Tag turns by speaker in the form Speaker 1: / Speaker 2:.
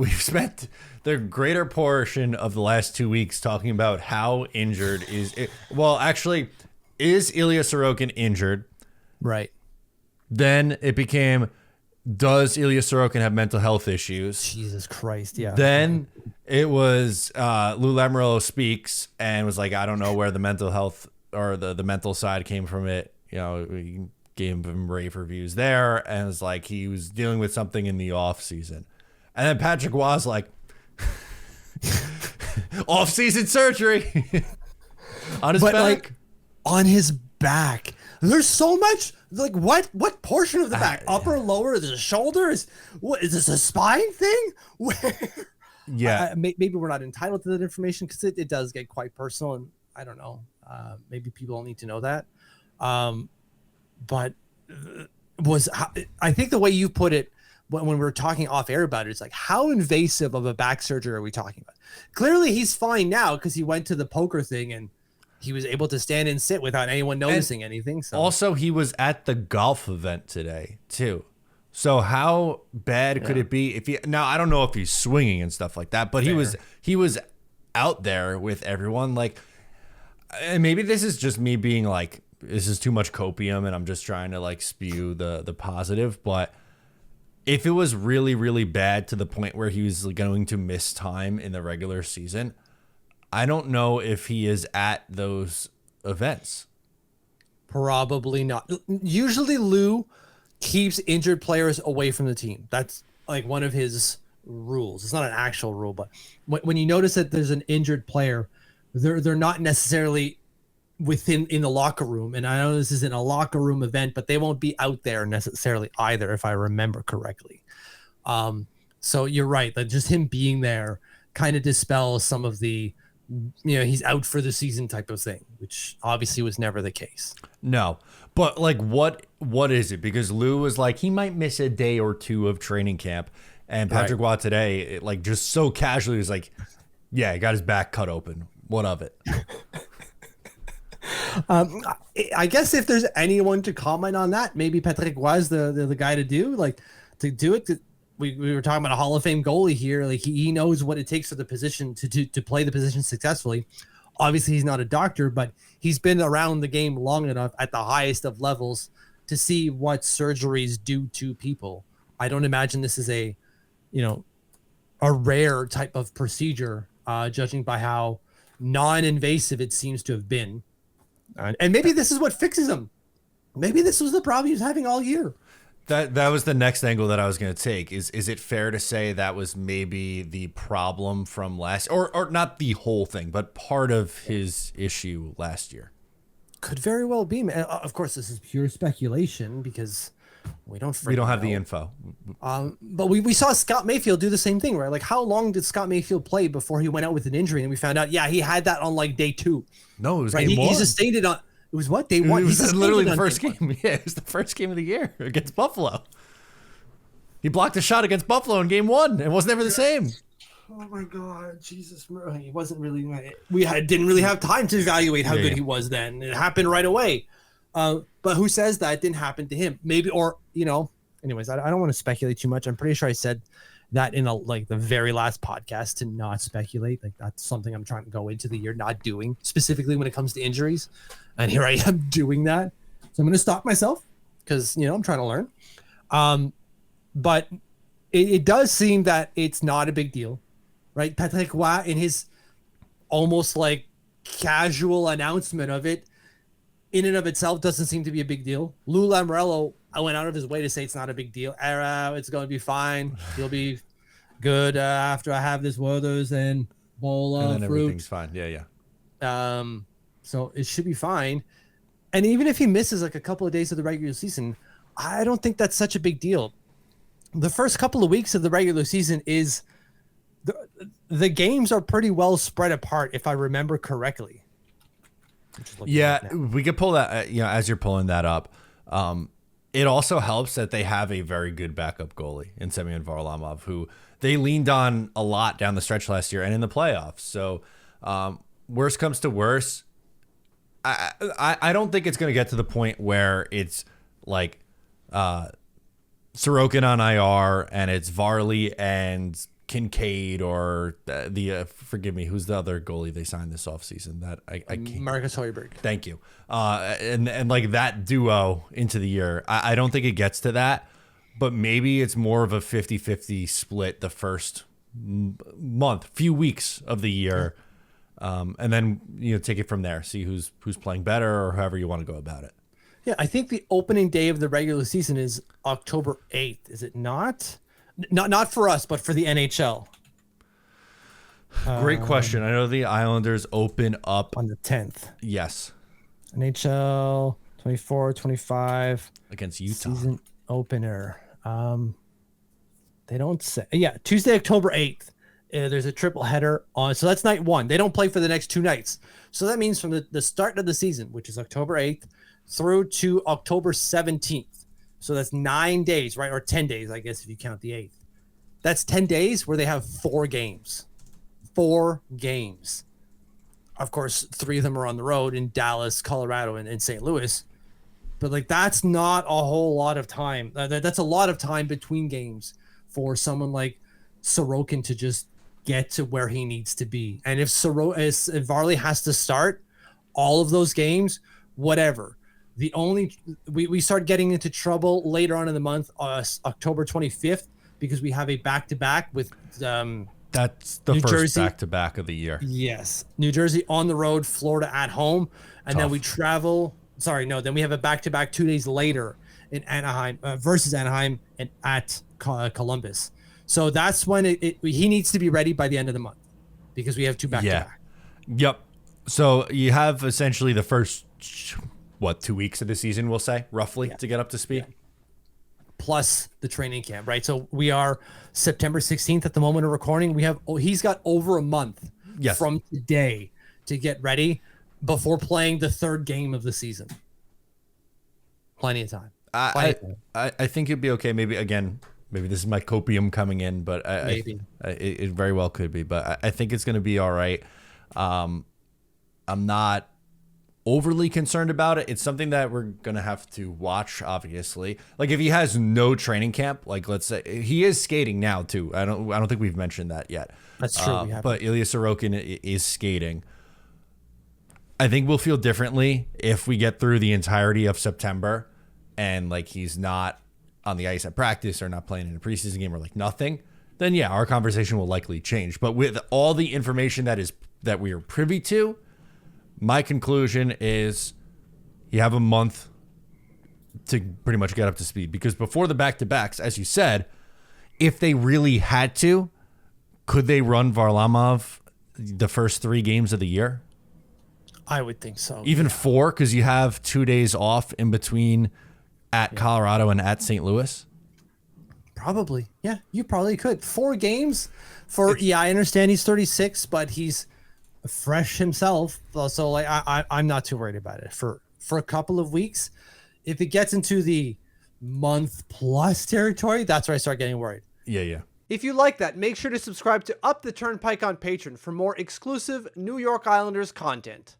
Speaker 1: we've spent the greater portion of the last 2 weeks talking about how injured actually, is Ilya Sorokin injured?
Speaker 2: Right.
Speaker 1: Then it became, does Ilya Sorokin have mental health issues?
Speaker 2: Jesus Christ, yeah.
Speaker 1: Then it was Lou Lamoriello speaks and was like, I don't know where the mental health or the mental side came from it. You know, we gave him rave reviews there, and it was like he was dealing with something in the off season. And then Patrick was like, off season surgery on his back.
Speaker 2: Like, on his back. There's so much. Like, what portion of the back? Upper, lower? Is it a shoulder? Is this a spine thing? Where?
Speaker 1: Yeah.
Speaker 2: Maybe we're not entitled to that information because it does get quite personal, and I don't know. Maybe people don't need to know that. But I think the way you put it when we were talking off air about it, it's like, how invasive of a back surgery are we talking about? Clearly, he's fine now because he went to the poker thing and he was able to stand and sit without anyone noticing anything. So
Speaker 1: also, he was at the golf event today too. So how bad could it be if now I don't know if he's swinging and stuff like that, but
Speaker 2: Fair.
Speaker 1: he was out there with everyone. Like, and maybe this is just me being like, this is too much copium and I'm just trying to like spew the positive. But if it was really, really bad to the point where he was going to miss time in the regular season, I don't know if he is at those events.
Speaker 2: Probably not. Usually Lou keeps injured players away from the team. That's like one of his rules. It's not an actual rule, but when you notice that there's an injured player, they're not necessarily in the locker room. And I know this isn't a locker room event, but they won't be out there necessarily either, if I remember correctly. So you're right, that just him being there kind of dispels some of the, he's out for the season type of thing, which obviously was never the case.
Speaker 1: No, but like, what is it? Because Lou was like, he might miss a day or two of training camp, and Patrick Waugh today, like, just so casually was like, yeah, he got his back cut open. What of it?
Speaker 2: I guess if there's anyone to comment on that, maybe Patrick was the guy to do it. We were talking about a Hall of Fame goalie here. Like, he knows what it takes for the position to play the position successfully. Obviously, he's not a doctor, but he's been around the game long enough at the highest of levels to see what surgeries do to people. I don't imagine this is a rare type of procedure, judging by how non-invasive it seems to have been. And maybe this is what fixes him. Maybe this was the problem he was having all year.
Speaker 1: That was the next angle that I was going to take. Is it fair to say that was maybe the problem from last, or not the whole thing, but part of his issue last year?
Speaker 2: Could very well be, man. Of course, this is pure speculation because we don't
Speaker 1: have the info.
Speaker 2: But we saw Scott Mayfield do the same thing, right? Like, how long did Scott Mayfield play before he went out with an injury? And we found out, he had that on like day 2.
Speaker 1: No, it was
Speaker 2: right?
Speaker 1: game 1.
Speaker 2: He sustained it on. It was what? Day 1?
Speaker 1: It was literally the first game. Yeah, it was the first game of the year against Buffalo. He blocked a shot against Buffalo in game 1. It was never the same.
Speaker 2: Oh my God, Jesus! He wasn't really. Didn't really have time to evaluate how good he was then. It happened right away. But who says that it didn't happen to him? Maybe, or Anyways, I don't want to speculate too much. I'm pretty sure I said that in the very last podcast to not speculate. Like, that's something I'm trying to go into the year not doing, specifically when it comes to injuries. And here I am doing that. So I'm going to stop myself because, I'm trying to learn. But it does seem that it's not a big deal, right? Patrick Waugh, in his almost like casual announcement of it, in and of itself doesn't seem to be a big deal. Lou Lamoriello went out of his way to say it's not a big deal. It's going to be fine. He'll be good after I have this Werther's and bowl of
Speaker 1: and then
Speaker 2: fruit.
Speaker 1: Everything's fine. Yeah.
Speaker 2: So it should be fine. And even if he misses like a couple of days of the regular season, I don't think that's such a big deal. The first couple of weeks of the regular season is the games are pretty well spread apart, if I remember correctly.
Speaker 1: Yeah, we could pull that, as you're pulling that up. It also helps that they have a very good backup goalie in Semyon Varlamov, who they leaned on a lot down the stretch last year and in the playoffs. So worst comes to worst, I don't think it's going to get to the point where it's like Sorokin on IR and it's Varley and Kincaid or forgive me, who's the other goalie they signed this offseason that I can't.
Speaker 2: Marcus Hoiberg.
Speaker 1: Thank you. And like that duo into the year, I don't think it gets to that, but maybe it's more of a 50-50 split the first month, few weeks of the year. And then, take it from there, see who's playing better or however you want to go about it.
Speaker 2: Yeah, I think the opening day of the regular season is October 8th. Is it not? Not for us, but for the NHL.
Speaker 1: Great question. I know the Islanders open up
Speaker 2: on the 10th.
Speaker 1: Yes.
Speaker 2: NHL 24-25
Speaker 1: against Utah.
Speaker 2: Season opener. They don't say. Yeah, Tuesday, October 8th. There's a triple header on. So that's night 1. They don't play for the next 2 nights. So that means from the start of the season, which is October 8th, through to October 17th. So that's 9 days, right? Or 10 days, I guess, if you count the 8th. That's 10 days where they have 4 games. 4 games. Of course, 3 of them are on the road in Dallas, Colorado, and St. Louis. But like that's not a whole lot of time. That's a lot of time between games for someone like Sorokin to just get to where he needs to be. And if Varley has to start all of those games, whatever. We start getting into trouble later on in the month, October 25th, because we have a back-to-back with
Speaker 1: that's the
Speaker 2: New
Speaker 1: first
Speaker 2: Jersey.
Speaker 1: Back-to-back of the year.
Speaker 2: Yes. New Jersey on the road, Florida at home. And
Speaker 1: Tough.
Speaker 2: Then we travel. Then we have a back-to-back 2 days later in Anaheim versus Anaheim and at Columbus. So that's when he needs to be ready by the end of the month because we have 2 back-to-back.
Speaker 1: Yep. So you have essentially the first, 2 weeks of the season, we'll say, roughly, to get up to speed?
Speaker 2: Yeah. Plus the training camp, right? So we are September 16th at the moment of recording. He's got over a month from today to get ready before playing the 3rd game of the season. Plenty of time.
Speaker 1: I think it'd be okay. Maybe this is my copium coming in, but it very well could be. But I think it's going to be all right. I'm not overly concerned about it. It's something that we're going to have to watch, obviously. Like if he has no training camp, like let's say he is skating now too. I don't think we've mentioned that yet.
Speaker 2: That's true.
Speaker 1: But Ilya Sorokin is skating. I think we'll feel differently if we get through the entirety of September and like he's not on the ice at practice or not playing in a preseason game or like nothing. Then yeah, our conversation will likely change. But with all the information that we are privy to, my conclusion is you have a month to pretty much get up to speed because before the back-to-backs, as you said, if they really had to, could they run Varlamov the first 3 games of the year?
Speaker 2: I would think so.
Speaker 1: Even 4 because you have 2 days off in between at Colorado and at St. Louis?
Speaker 2: Probably. Yeah, you probably could. 4 games I understand he's 36, but he's fresh himself. So like I'm not too worried about it. For a couple of weeks, if it gets into the month plus territory, that's where I start getting worried.
Speaker 1: Yeah.
Speaker 3: If you like that, make sure to subscribe to Up the Turnpike on Patreon for more exclusive New York Islanders content.